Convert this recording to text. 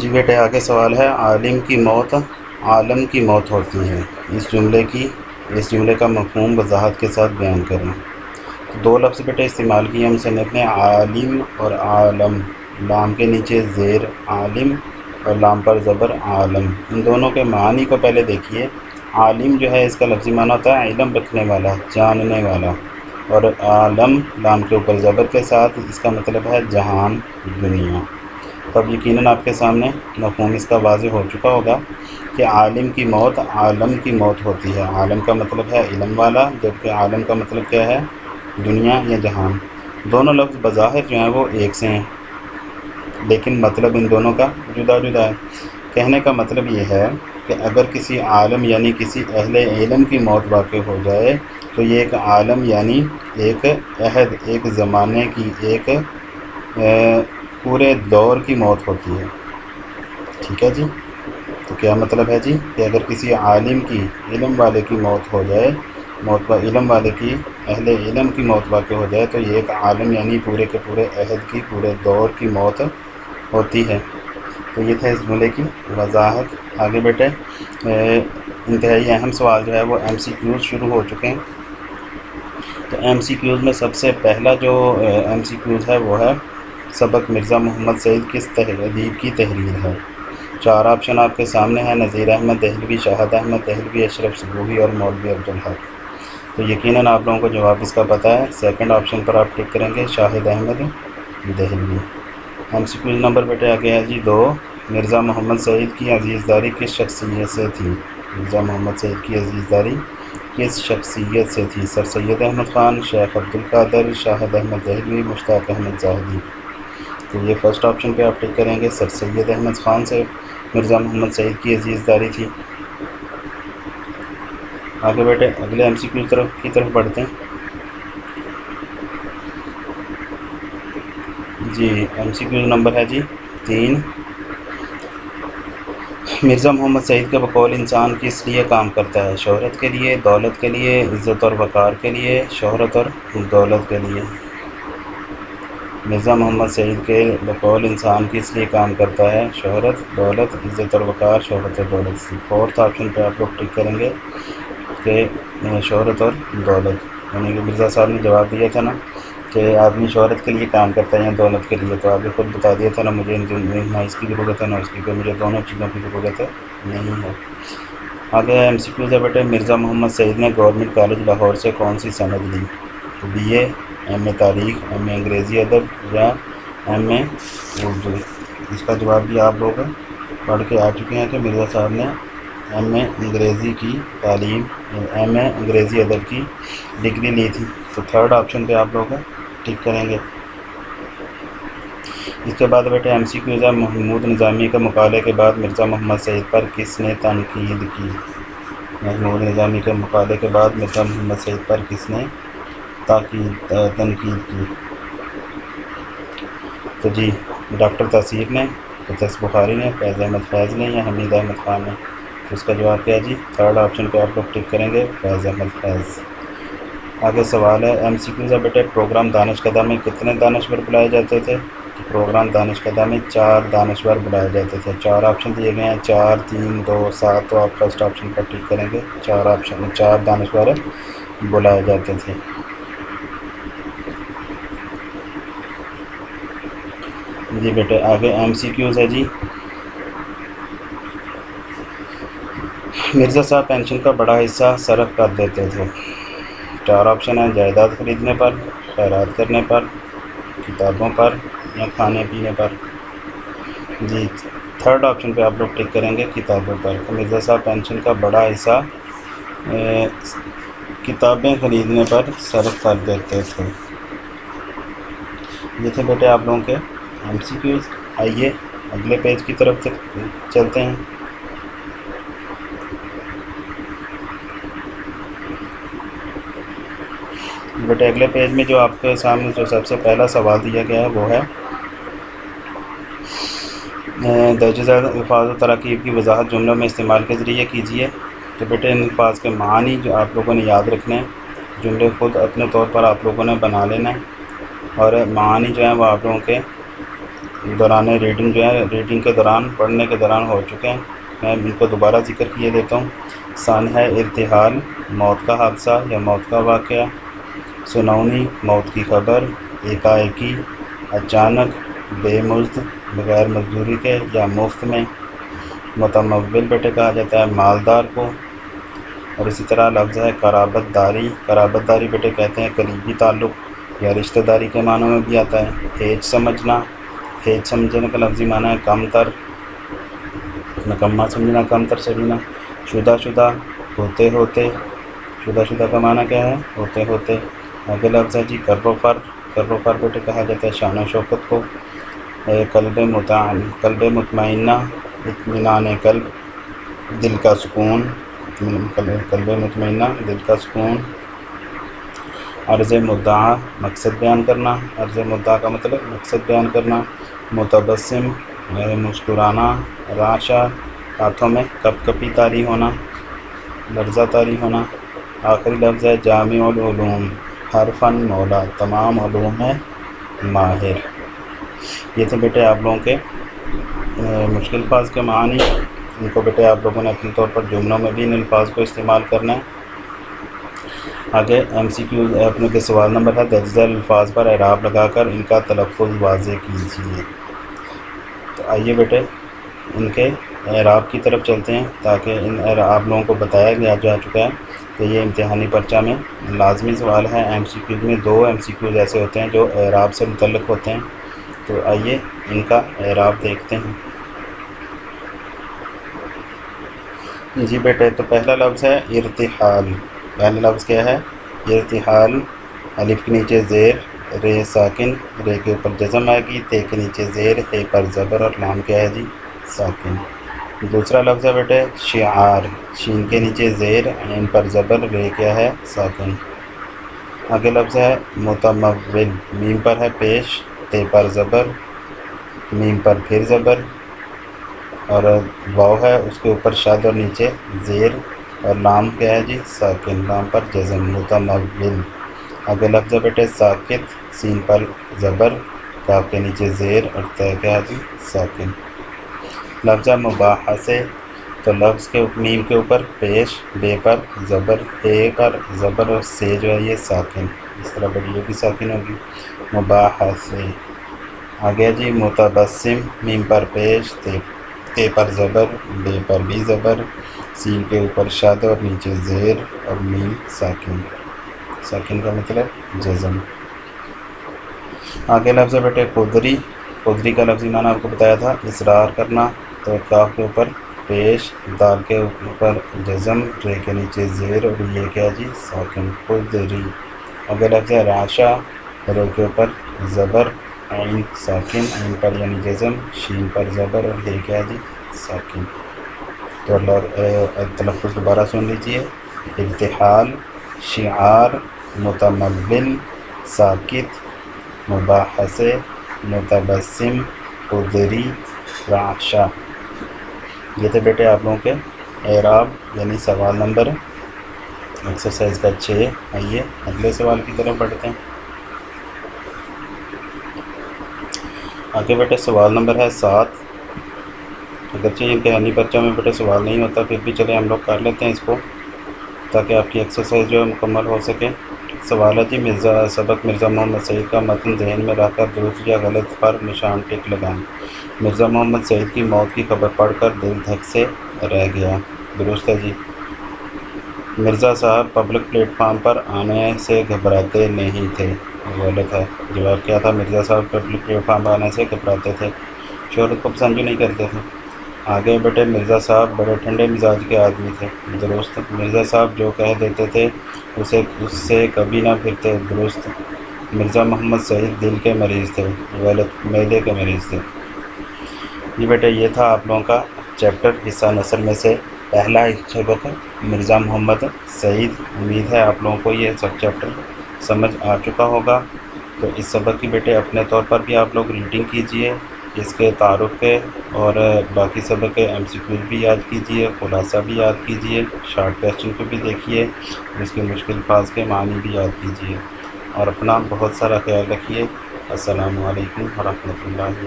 جی بیٹے آگے سوال ہے، عالم کی موت عالم کی موت ہوتی ہے، اس جملے کا مفہوم وضاحت کے ساتھ بیان کریں۔ دو لفظ بیٹے استعمال کیے ہم مصنف نے، عالم اور عالم، لام کے نیچے زیر عالم اور لام پر زبر عالم۔ ان دونوں کے معنی کو پہلے دیکھیے۔ عالم جو ہے اس کا لفظی معنی ہوتا ہے علم رکھنے والا، جاننے والا، اور عالم لام کے اوپر زبر کے ساتھ اس کا مطلب ہے جہان، دنیا۔ تو اب یقیناً آپ کے سامنے مفہوم اس کا واضح ہو چکا ہوگا کہ عالم کی موت عالم کی موت ہوتی ہے۔ عالم کا مطلب ہے علم والا، جبکہ عالم کا مطلب کیا ہے؟ دنیا یا جہان۔ دونوں لفظ بظاہر جو ہیں وہ ایک سے ہیں، لیکن مطلب ان دونوں کا جدا جدا ہے۔ کہنے کا مطلب یہ ہے کہ اگر کسی عالم یعنی کسی اہل علم کی موت واقع ہو جائے تو یہ ایک عالم یعنی ایک عہد، ایک زمانے کی، ایک پورے دور کی موت ہوتی ہے۔ ٹھیک ہے جی؟ تو کیا مطلب ہے جی کہ اگر کسی عالم کی، علم والے کی موت ہو جائے، علم والے کی، اہل علم کی موت واقع ہو جائے تو یہ ایک عالم یعنی پورے کے پورے عہد کی، پورے دور کی موت ہوتی ہے۔ تو یہ تھا اس جملے کی وضاحت۔ آگے بیٹے انتہائی اہم سوال جو ہے وہ ایم سی کیوز شروع ہو چکے ہیں۔ تو ایم سی کیوز میں سب سے پہلا جو ایم سی کیوز ہے وہ ہے سبق مرزا محمد سعید کس ادیب کی تحریر ہے؟ 4 آپشن آپ کے سامنے ہیں، نذیر احمد دہلوی، شاہد احمد دہلوی، اشرف صبوحی اور مولوی عبدالحق۔ تو یقیناً آپ لوگوں کو جواب اس کا پتہ ہے، سیکنڈ آپشن پر آپ ٹک کریں گے، Shahid Ahmed Dehlvi. M C Qs number بیٹے آگے ہے جی 2، مرزا محمد سعید کی عزیزداری کس شخصیت سے تھی؟ مرزا محمد سعید کی عزیزداری کس شخصیت سے تھی؟ سر سید احمد خان، شیخ عبدالقادر، شاہد احمد دہلوی، مشتاق احمد زاہدی۔ تو یہ فرسٹ آپشن پہ آپ ٹک کریں گے، سر سید احمد خان سے مرزا محمد سعید کی عزیزداری تھی۔ آگے بیٹے اگلے ایم سی کیو کی طرف بڑھتے ہیں۔ جی ایم سی کیو نمبر ہے جی 3، مرزا محمد سعید کا بقول انسان کس لیے کام کرتا ہے؟ شہرت کے لیے، دولت کے لیے، عزت اور وقار کے لیے؟ شہرت اور دولت کے لیے۔ مرزا محمد سعید کے بقول انسان کس لیے کام کرتا ہے؟ شہرت، دولت، عزت اور وقار؟ شہرت اور دولت۔ فورتھ آپشن پہ آپ لوگ ٹک کریں گے کہ شہرت اور دولت، یعنی کہ مرزا صاحب نے جواب دیا تھا نا کہ آدمی شہرت کے لیے کام کرتا ہے یا دولت کے لیے، تو آپ نے خود بتا دیا تھا نا مجھے نہ اس کی ضرورت ہے نہ اس کی، کہ مجھے دونوں چیزوں کی ضرورت نہیں ہے۔ آگے ایم سی کیو ہے بیٹے، مرزا محمد سعید نے گورنمنٹ کالج لاہور سے کون سی سند لی؟ بی اے، ایم اے تاریخ، ایم اے انگریزی ادب یا ایم اے اردو؟ اس کا جواب بھی آپ لوگ پڑھ کے آ چکے ہیں کہ مرزا صاحب نے ایم اے انگریزی کی تعلیم، ایم اے انگریزی ادب کی ڈگری لی تھی۔ تو تھرڈ آپشن پہ آپ لوگ ٹک کریں گے۔ اس کے بعد بیٹے ایم سی کیو ہے، محمود نظامی کے مقالے کے بعد مرزا محمد سعید پر کس نے تنقید کی؟ محمود نظامی کے مقالے کے بعد مرزا محمد سعید پر کس نے تنقید کی؟ تو جی ڈاکٹر تاثیر نے، قدس بخاری نے، فیض احمد فیض نے یا حمید احمد خان نے؟ تو اس کا جواب کیا جی؟ تھرڈ آپشن پہ آپ لوگ ٹک کریں گے، فیض احمد فیض۔ آگے سوال ہے ایم سی کیو ہے بیٹے، پروگرام دانشکدہ میں کتنے دانشور بلائے جاتے تھے؟ پروگرام دانشکدہ میں 4 دانشور بلائے جاتے تھے۔ 4 آپشن دیے گئے ہیں، 4، 3، 2، 7۔ تو آپ فرسٹ آپشن پر ٹک کریں گے، 4 دانشور بلائے جاتے تھے۔ جی بیٹے آگے ایم سی کیوز ہے جی، مرزا صاحب پینشن کا بڑا حصہ صرف کر دیتے تھے۔ 4 آپشن ہیں، جائیداد خریدنے پر، خیرات کرنے پر، کتابوں پر یا کھانے پینے پر؟ جی تھرڈ آپشن پہ آپ لوگ ٹک کریں گے، کتابوں پر۔ تو مرزا صاحب پینشن کا بڑا حصہ کتابیں خریدنے پر صرف کر دیتے تھے۔ یہ تھے بیٹے آپ لوگوں کے ایم سی کیوز۔ آئیے اگلے پیج کی طرف چلتے ہیں۔ بیٹے اگلے پیج میں جو آپ کے سامنے جو سب سے پہلا سوال دیا گیا ہے وہ ہے درج ذیل الفاظ و تراکیب کی وضاحت جملوں میں استعمال کے ذریعے کیجیے۔ تو بیٹے ان الفاظ کے معنی جو آپ لوگوں نے یاد رکھنے ہیں، جملے خود اپنے طور پر آپ لوگوں نے بنا لینا ہے، اور معنی جو ہیں وہ آپ لوگوں کے دوران ریڈنگ جو ہے ریڈنگ کے دوران پڑھنے کے دوران ہو چکے ہیں، میں ان کو دوبارہ ذکر کیے دیتا ہوں۔ ثانی ہے ارتحال، موت کا حادثہ یا موت کا واقعہ۔ سنونی، موت کی خبر، ایکائکی، اچانک، بے مزد، بغیر مزدوری کے یا مفت میں۔ متمول بیٹے کہا جاتا ہے مالدار کو۔ اور اسی طرح لفظ ہے قرابت داری، قرابت داری بیٹے کہتے ہیں قریبی تعلق یا رشتہ داری کے معنوں میں بھی آتا ہے۔ ہیج سمجھنا، ہیج سمجھنے کا لفظی معنی ہے کم تر، نکما سمجھنا، کم تر سمجھنا۔ شدہ شدہ، ہوتے ہوتے، شدہ شدہ کا معنی کیا ہے؟ ہوتے ہوتے۔ آگے لفظ ہے جی کر و فر، کر و فر بیٹے کہا جاتا ہے شان و شوکت کو۔ قلب مطمئنہ، اطمینان قلب، دل کا سکون، قلب مطمئنہ، دل کا سکون۔ عرض مدعا، مقصد بیان کرنا، عرض مدعا کا مطلب مقصد بیان کرنا۔ متبسم، مسکرانا۔ رعشہ، ہاتھوں میں کپ کپی طاری ہونا، لرزہ طاری ہونا۔ آخری لفظ ہے جامع العلوم، ہر فن مولا، تمام علوم میں ماہر۔ یہ تھے بیٹے آپ لوگوں کے مشکل الفاظ کے معانی۔ ان کو بیٹے آپ لوگوں نے اپنے طور پر جملوں میں بھی ان الفاظ کو استعمال کرنا ہے۔ آگے ایم سی کیو اپنے کے سوال نمبر ہے درج ذیل الفاظ پر اعراب لگا کر ان کا تلفظ واضح کیجیے۔ تو آئیے بیٹے ان کے اعراب کی طرف چلتے ہیں، تاکہ ان آپ لوگوں کو بتایا گیا جا چکا ہے کہ یہ امتحانی پرچہ میں لازمی سوال ہے۔ ایم سی کیوز میں 2 ایم سی کیوز ایسے ہوتے ہیں جو اعراب سے متعلق ہوتے ہیں۔ تو آئیے ان کا اعراب دیکھتے ہیں۔ جی بیٹے تو پہلا لفظ ہے ارتحال۔ پہلا لفظ کیا ہے؟ ارتحال۔ الف کے نیچے زیر، رے ساکن، رے کے اوپر جزم آئے گی، تے کے نیچے زیر، ہے پر زبر اور لام کیا ہے جی؟ ساکن۔ دوسرا لفظ ہے بیٹے شعار، شین کے نیچے زیر، عین پر زبر، رے کیا ہے؟ ساکن۔ آگے لفظ ہے متمول، میم پر ہے پیش، تے پر زبر، میم پر پھر زبر، اور واو ہے اس کے اوپر شد اور نیچے زیر، اور لام کیا ہے جی؟ ساکن، لام پر جزم، متمول۔ آگے لفظ ہے بیٹے ساکت، سین پر زبر، کاف کے نیچے زیر اور تے کیا ہے جی؟ ساکن۔ لفظ ہے مباحثے، تو لفظ کے میم کے اوپر پیش، بے پر زبر، اے پر زبر اور سے جو ہے یہ ساکن، اس طرح بڑی بھی ساکن ہوگی، مباحثے۔ آگے جی متبسم، میم پر پیش، تے پر زبر، بے پر بھی زبر، سین کے اوپر شد اور نیچے زیر اور میم ساکن، ساکن کا مطلب جزم۔ آگے لفظ ہے بیٹے قدری، قدری کا لفظی معنی آپ کو بتایا تھا اصرار کرنا، تو کاف کے اوپر پیش، دال کے اوپر جزم، رے کے نیچے زیر اور یہ کیا جی؟ ساکن، قدری۔ آگے لفظ ہے رعشہ، رے کے اوپر زبر، عین ساکن، عین پر یعنی جزم، شین پر زبر اور یہ کیا جی؟ ساکن۔ تو تلفظ دوبارہ سن لیجئے، ارتحال، شعار، متمول، ساکت، مباحثے، متبسم، قدری، رعشہ۔ یہ تھے بیٹے آپ لوگوں کے اعراب یعنی سوال نمبر ایکسرسائز کا 6۔ آئیے اگلے سوال کی طرف بڑھتے ہیں۔ آگے بیٹے سوال نمبر ہے 7۔ اگرچہ امتحانی پرچہ میں بیٹے سوال نہیں ہوتا، پھر بھی چلے ہم لوگ کر لیتے ہیں اس کو تاکہ آپ کی ایکسرسائز جو ہے مکمل ہو سکے۔ سوال ہے جی سبق مرزا محمد سعید کا متن ذہن میں رکھ کر درست یا غلط پر نشان ٹک لگائیں۔ مرزا محمد سعید کی موت کی خبر پڑھ کر دل دھک سے رہ گیا۔ درست ہے جی۔ مرزا صاحب پبلک پلیٹ فارم پر آنے سے گھبراتے نہیں تھے۔ غلط ہے۔ جواب کیا تھا؟ مرزا صاحب پبلک پلیٹ فارم پر آنے سے گھبراتے تھے، شہرت کو پسند نہیں کرتے تھے۔ آگے بیٹے مرزا صاحب بڑے ٹھنڈے مزاج کے آدمی تھے۔ درست۔ مرزا صاحب جو کہہ دیتے تھے اس سے کبھی نہ پھرتے۔ درست۔ مرزا محمد سعید دل کے مریض تھے۔ غلط، معدے کے مریض تھے۔ جی بیٹے یہ تھا آپ لوگوں کا چیپٹر حصہ نثر میں سے پہلا سبق مرزا محمد سعید۔ امید ہے آپ لوگوں کو یہ سب چیپٹر سمجھ آ چکا ہوگا۔ تو اس سبق کی بیٹے اپنے طور پر بھی آپ لوگ ریڈنگ کیجئے، اس کے تعارف کے اور باقی سبق کے ایم سی کیوز بھی یاد کیجئے، خلاصہ بھی یاد کیجئے، شارٹ کویسچن کو بھی دیکھیے، اس کے مشکل الفاظ کے معنی بھی یاد کیجئے، اور اپنا بہت سارا خیال رکھیے۔ السلام علیکم ورحمۃ اللہ۔